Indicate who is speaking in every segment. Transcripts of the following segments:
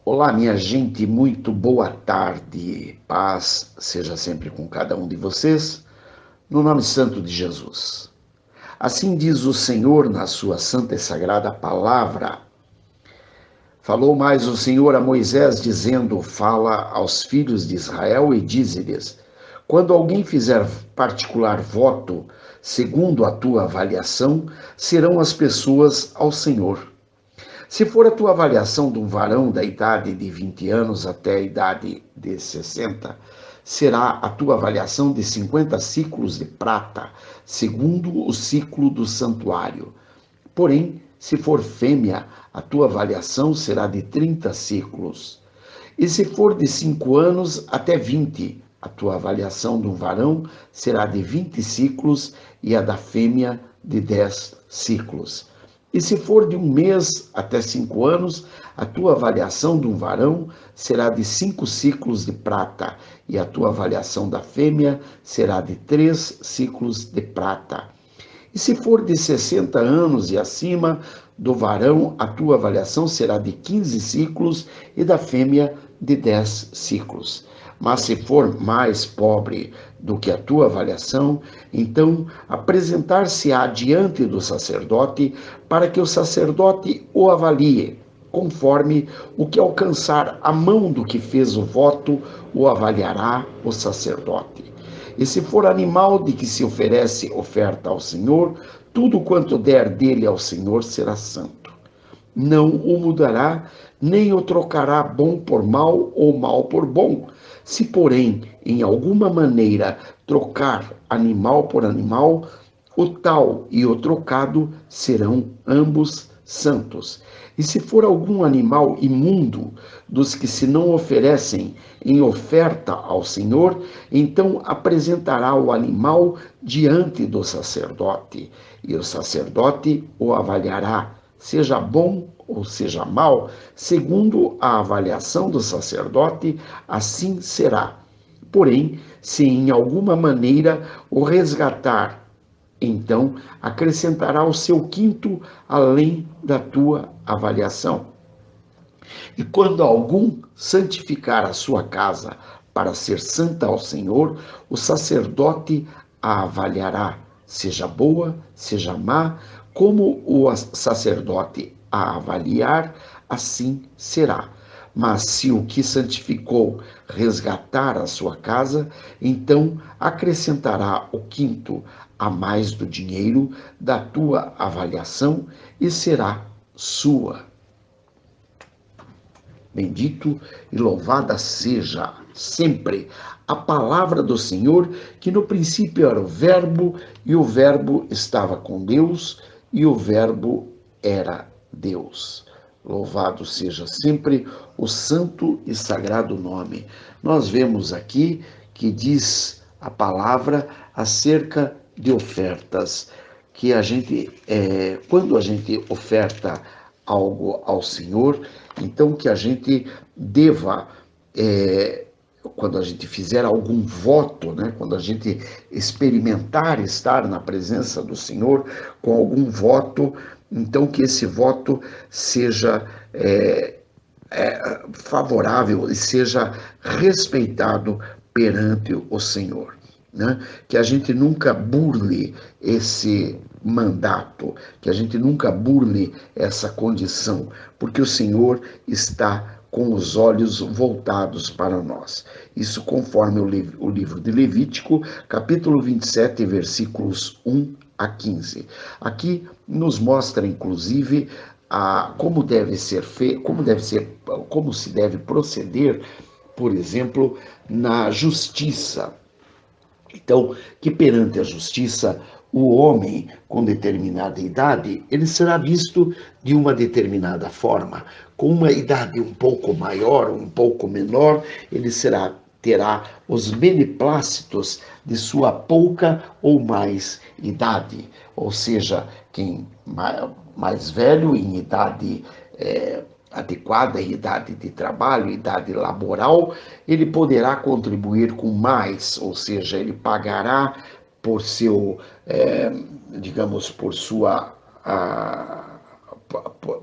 Speaker 1: Olá, minha gente, muito boa tarde. Paz seja sempre com cada um de vocês, no nome santo de Jesus. Assim diz o Senhor na sua santa e sagrada palavra. Falou mais o Senhor a Moisés, dizendo: Fala aos filhos de Israel e dize-lhes: Quando alguém fizer particular voto, segundo a tua avaliação, serão as pessoas ao Senhor. Se for a tua avaliação de um varão da idade de 20 anos até a idade de 60, será a tua avaliação de 50 ciclos de prata, segundo o ciclo do santuário. Porém, se for fêmea, a tua avaliação será de 30 ciclos. E se for de 5 anos até 20, a tua avaliação de um varão será de 20 ciclos e a da fêmea de 10 ciclos. E se for de 1 mês até 5 anos, a tua avaliação de um varão será de 5 ciclos de prata, e a tua avaliação da fêmea será de 3 ciclos de prata. E se for de 60 anos e acima do varão, a tua avaliação será de 15 ciclos e da fêmea de 10 ciclos. Mas se for mais pobre do que a tua avaliação, então apresentar-se-á diante do sacerdote para que o sacerdote o avalie, conforme o que alcançar a mão do que fez o voto, o avaliará o sacerdote. E se for animal de que se oferece oferta ao Senhor, tudo quanto der dele ao Senhor será santo. Não o mudará, nem o trocará bom por mal ou mal por bom. Se, porém, em alguma maneira trocar animal por animal, o tal e o trocado serão ambos santos. E se for algum animal imundo dos que se não oferecem em oferta ao Senhor, então apresentará o animal diante do sacerdote, e o sacerdote o avaliará, seja bom ou seja mal, segundo a avaliação do sacerdote, assim será. Porém, se em alguma maneira o resgatar, então acrescentará o seu quinto além da tua avaliação. E quando algum santificar a sua casa para ser santa ao Senhor, o sacerdote a avaliará, seja boa, seja má, como o sacerdote a avaliar, assim será. Mas se o que santificou resgatar a sua casa, então acrescentará o quinto a mais do dinheiro da tua avaliação e será sua. Bendito e louvada seja sempre a palavra do Senhor, que no princípio era o Verbo, e o Verbo estava com Deus, e o Verbo era Deus. Louvado seja sempre o santo e sagrado nome. Nós vemos aqui que diz a palavra acerca de ofertas, que quando a gente oferta algo ao Senhor, então que a gente deva, quando a gente fizer algum voto, né, quando a gente experimentar estar na presença do Senhor com algum voto, então que esse voto seja favorável e seja respeitado perante o Senhor. Né? Que a gente nunca burle esse mandato, que a gente nunca burle essa condição, porque o Senhor está com os olhos voltados para nós. Isso conforme o livro de Levítico, capítulo 27, versículos 1 a 15. Aqui nos mostra, inclusive, como se deve proceder, por exemplo, na justiça. Então, que perante a justiça, o homem com determinada idade, ele será visto de uma determinada forma. Com uma idade um pouco maior, um pouco menor, ele terá os beneplácitos de sua pouca ou mais idade. Ou seja, quem mais velho, em idade adequada, em idade de trabalho, idade laboral, ele poderá contribuir com mais, ou seja, ele pagará por seu, digamos,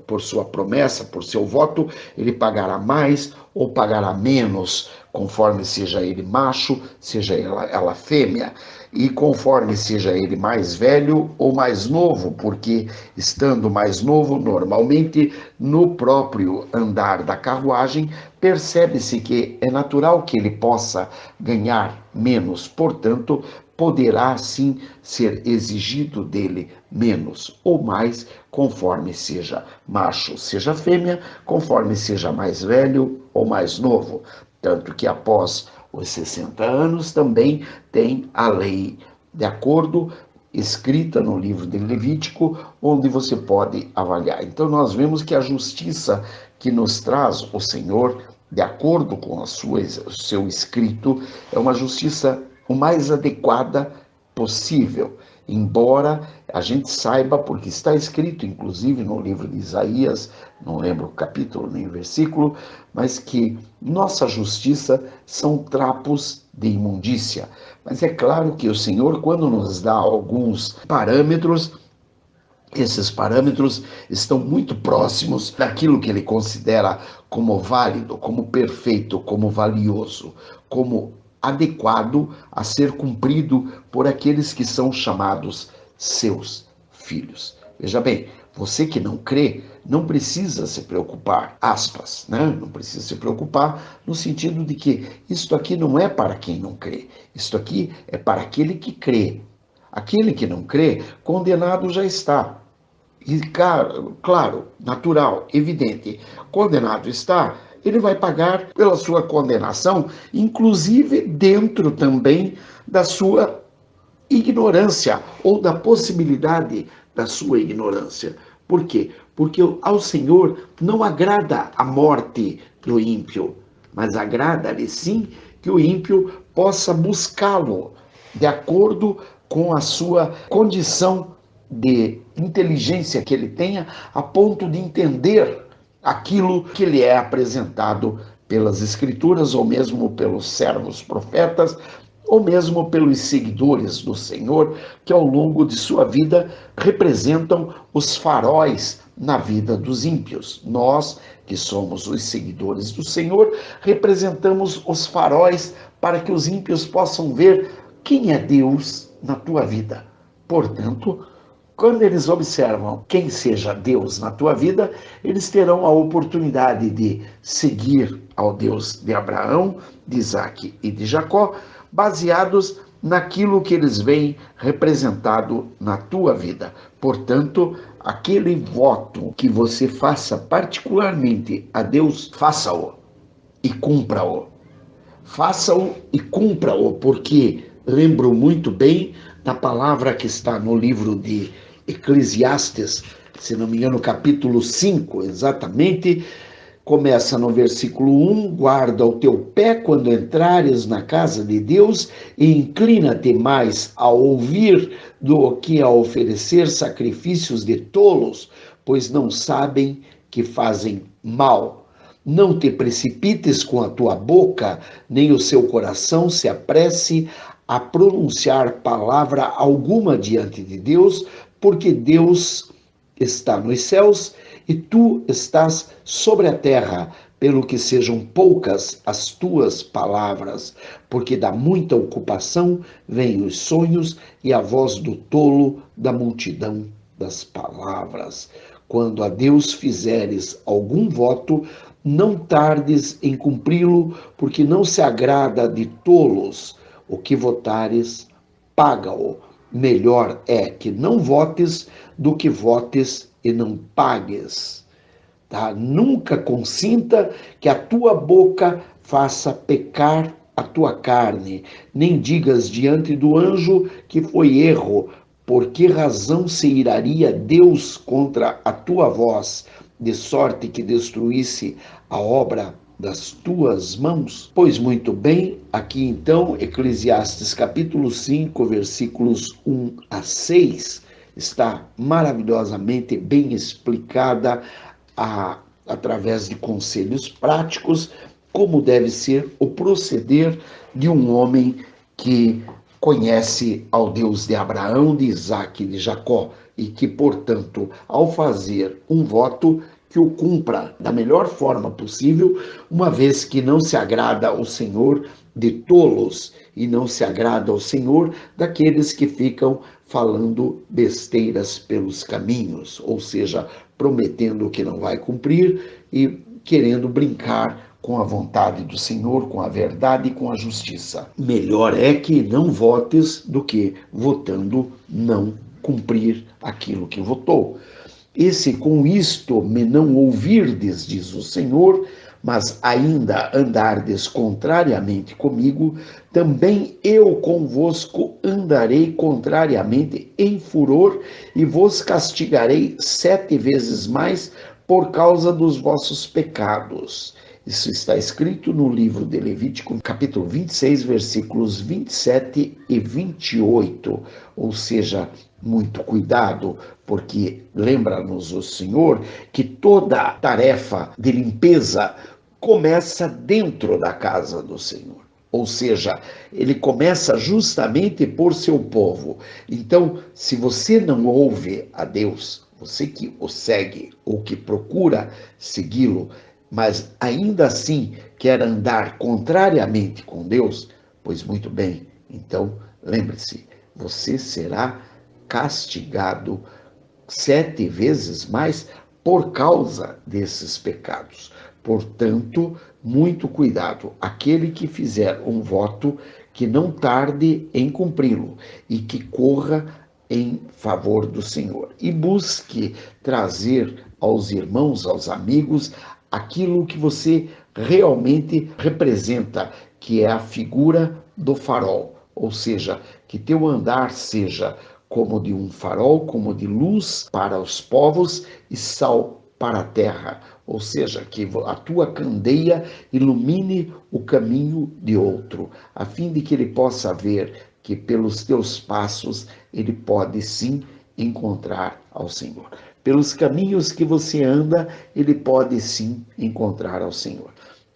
Speaker 1: por sua promessa, por seu voto, ele pagará mais ou pagará menos, conforme seja ele macho, seja ela fêmea, e conforme seja ele mais velho ou mais novo, porque estando mais novo, normalmente no próprio andar da carruagem, percebe-se que é natural que ele possa ganhar menos, portanto, poderá sim ser exigido dele menos ou mais, conforme seja macho, seja fêmea, conforme seja mais velho ou mais novo. Tanto que após os 60 anos também tem a lei de acordo escrita no livro de Levítico, onde você pode avaliar. Então nós vemos que a justiça que nos traz o Senhor, de acordo com o seu escrito, é uma justiça o mais adequada possível, embora a gente saiba, porque está escrito, inclusive no livro de Isaías, não lembro o capítulo nem o versículo, mas que nossa justiça são trapos de imundícia. Mas é claro que o Senhor, quando nos dá alguns parâmetros, esses parâmetros estão muito próximos daquilo que ele considera como válido, como perfeito, como valioso, como adequado a ser cumprido por aqueles que são chamados seus filhos. Veja bem, você que não crê, não precisa se preocupar, aspas, né? Não precisa se preocupar no sentido de que isto aqui não é para quem não crê, isto aqui é para aquele que crê. Aquele que não crê, condenado já está. E claro, natural, evidente, condenado está, ele vai pagar pela sua condenação, inclusive dentro também da sua ignorância ou da possibilidade da sua ignorância. Por quê? Porque ao Senhor não agrada a morte do ímpio, mas agrada-lhe sim que o ímpio possa buscá-lo de acordo com a sua condição de inteligência que ele tenha, a ponto de entender aquilo que lhe é apresentado pelas Escrituras, ou mesmo pelos servos profetas, ou mesmo pelos seguidores do Senhor, que ao longo de sua vida representam os faróis na vida dos ímpios. Nós, que somos os seguidores do Senhor, representamos os faróis para que os ímpios possam ver quem é Deus na tua vida. Portanto, quando eles observam quem seja Deus na tua vida, eles terão a oportunidade de seguir ao Deus de Abraão, de Isaque e de Jacó, baseados naquilo que eles veem representado na tua vida. Portanto, aquele voto que você faça particularmente a Deus, faça-o e cumpra-o. Faça-o e cumpra-o, porque lembro muito bem da palavra que está no livro de Eclesiastes, se não me engano, capítulo 5, exatamente, começa no versículo 1, guarda o teu pé quando entrares na casa de Deus e inclina-te mais a ouvir do que a oferecer sacrifícios de tolos, pois não sabem que fazem mal. Não te precipites com a tua boca, nem o seu coração se apresse a pronunciar palavra alguma diante de Deus, porque Deus está nos céus e tu estás sobre a terra, pelo que sejam poucas as tuas palavras, porque da muita ocupação vêm os sonhos e a voz do tolo da multidão das palavras. Quando a Deus fizeres algum voto, não tardes em cumpri-lo, porque não se agrada de tolos. O que votares, paga-o. Melhor é que não votes do que votes e não pagues. Tá? Nunca consinta que a tua boca faça pecar a tua carne, nem digas diante do anjo que foi erro. Por que razão se iraria Deus contra a tua voz, de sorte que destruísse a obra das tuas mãos? Pois muito bem, aqui então, Eclesiastes capítulo 5, versículos 1 a 6, está maravilhosamente bem explicada através de conselhos práticos, como deve ser o proceder de um homem que conhece ao Deus de Abraão, de Isaque e de Jacó, e que, portanto, ao fazer um voto, que o cumpra da melhor forma possível, uma vez que não se agrada ao Senhor de tolos e não se agrada ao Senhor daqueles que ficam falando besteiras pelos caminhos, ou seja, prometendo o que não vai cumprir e querendo brincar com a vontade do Senhor, com a verdade e com a justiça. Melhor é que não votes do que votando não cumprir aquilo que votou. E se com isto me não ouvirdes, diz o Senhor, mas ainda andardes contrariamente comigo, também eu convosco andarei contrariamente em furor e vos castigarei 7 vezes mais por causa dos vossos pecados. Isso está escrito no livro de Levítico, capítulo 26, versículos 27 e 28. Ou seja, muito cuidado, porque lembra-nos o Senhor que toda tarefa de limpeza começa dentro da casa do Senhor. Ou seja, ele começa justamente por seu povo. Então, se você não ouve a Deus, você que o segue ou que procura segui-lo, mas ainda assim quer andar contrariamente com Deus, pois muito bem, então lembre-se, você será castigado 7 vezes mais por causa desses pecados. Portanto, muito cuidado. Aquele que fizer um voto, que não tarde em cumpri-lo e que corra em favor do Senhor. E busque trazer aos irmãos, aos amigos, aquilo que você realmente representa, que é a figura do farol. Ou seja, que teu andar seja como de um farol, como de luz para os povos e sal para a terra. Ou seja, que a tua candeia ilumine o caminho de outro, a fim de que ele possa ver que pelos teus passos ele pode sim encontrar ao Senhor. Pelos caminhos que você anda, ele pode sim encontrar ao Senhor.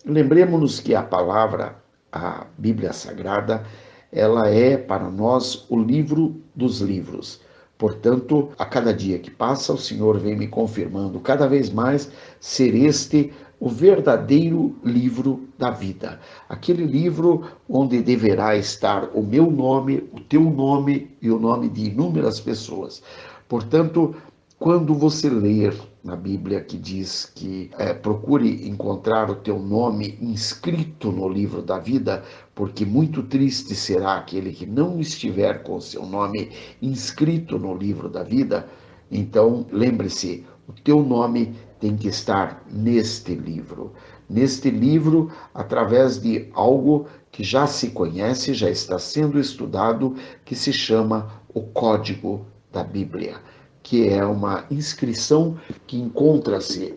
Speaker 1: Lembremos-nos que a palavra, a Bíblia Sagrada, ela é para nós o livro dos livros. Portanto, a cada dia que passa, o Senhor vem me confirmando cada vez mais ser este o verdadeiro livro da vida. Aquele livro onde deverá estar o meu nome, o teu nome e o nome de inúmeras pessoas. Portanto, quando você ler na Bíblia que diz que procure encontrar o teu nome inscrito no livro da vida, porque muito triste será aquele que não estiver com o seu nome inscrito no livro da vida, então lembre-se, o teu nome tem que estar neste livro. Neste livro, através de algo que já se conhece, já está sendo estudado, que se chama o Código da Bíblia, que é uma inscrição que encontra-se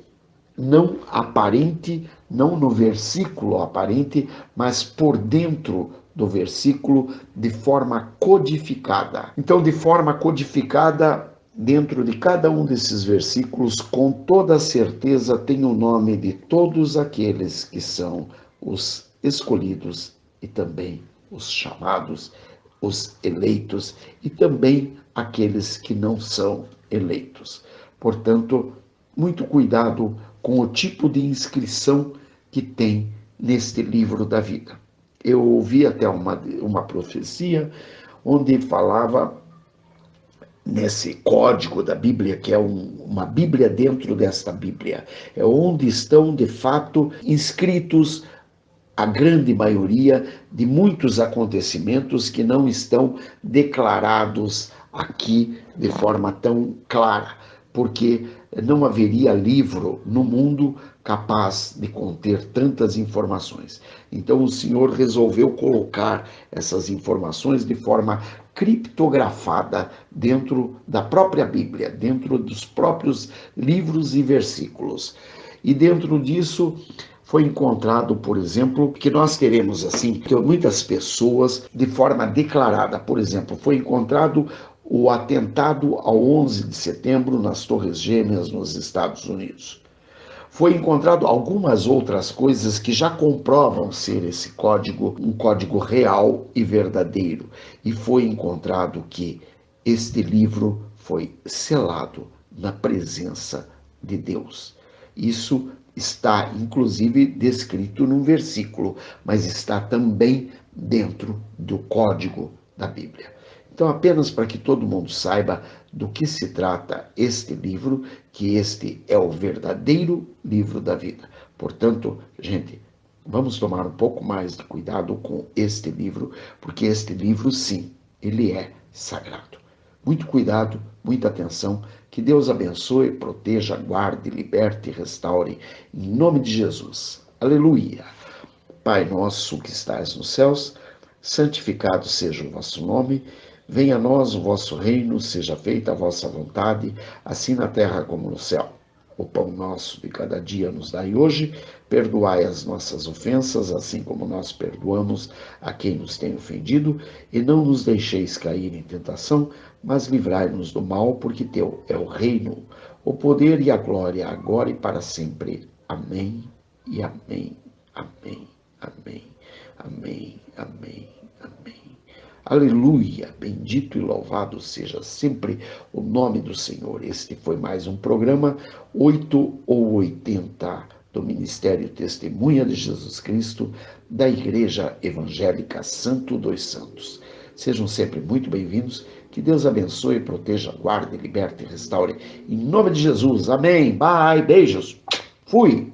Speaker 1: não aparente, não no versículo aparente, mas por dentro do versículo de forma codificada. Então, de forma codificada, dentro de cada um desses versículos, com toda certeza, tem o nome de todos aqueles que são os escolhidos e também os chamados, os eleitos e também aqueles que não são eleitos. Portanto, muito cuidado com o tipo de inscrição que tem neste livro da vida. Eu ouvi até uma profecia onde falava nesse código da Bíblia, que é uma Bíblia dentro desta Bíblia, é onde estão de fato inscritos a grande maioria de muitos acontecimentos que não estão declarados aqui de forma tão clara, porque não haveria livro no mundo capaz de conter tantas informações. Então o Senhor resolveu colocar essas informações de forma criptografada dentro da própria Bíblia, dentro dos próprios livros e versículos. E dentro disso foi encontrado, por exemplo, que nós teremos assim, que muitas pessoas, de forma declarada, por exemplo, foi encontrado o atentado ao 11 de setembro nas Torres Gêmeas, nos Estados Unidos. Foi encontrado algumas outras coisas que já comprovam ser esse código, um código real e verdadeiro. E foi encontrado que este livro foi selado na presença de Deus. Isso está, inclusive, descrito num versículo, mas está também dentro do código da Bíblia. Então, apenas para que todo mundo saiba do que se trata este livro, que este é o verdadeiro livro da vida. Portanto, gente, vamos tomar um pouco mais de cuidado com este livro, porque este livro, sim, ele é sagrado. Muito cuidado, muita atenção. Que Deus abençoe, proteja, guarde, liberte e restaure. Em nome de Jesus. Aleluia. Pai nosso que estais nos céus, santificado seja o vosso nome. Venha a nós o vosso reino, seja feita a vossa vontade, assim na terra como no céu. O pão nosso de cada dia nos dai hoje, perdoai as nossas ofensas, assim como nós perdoamos a quem nos tem ofendido, e não nos deixeis cair em tentação, mas livrai-nos do mal, porque teu é o reino, o poder e a glória, agora e para sempre. Amém e amém, amém, amém, amém, amém, amém. Aleluia, bendito e louvado seja sempre o nome do Senhor. Este foi mais um programa 8 ou 80 do Ministério Testemunha de Jesus Cristo da Igreja Evangélica Santo dos Santos. Sejam sempre muito bem-vindos. Que Deus abençoe, proteja, guarde, liberte e restaure. Em nome de Jesus. Amém. Bye. Beijos. Fui.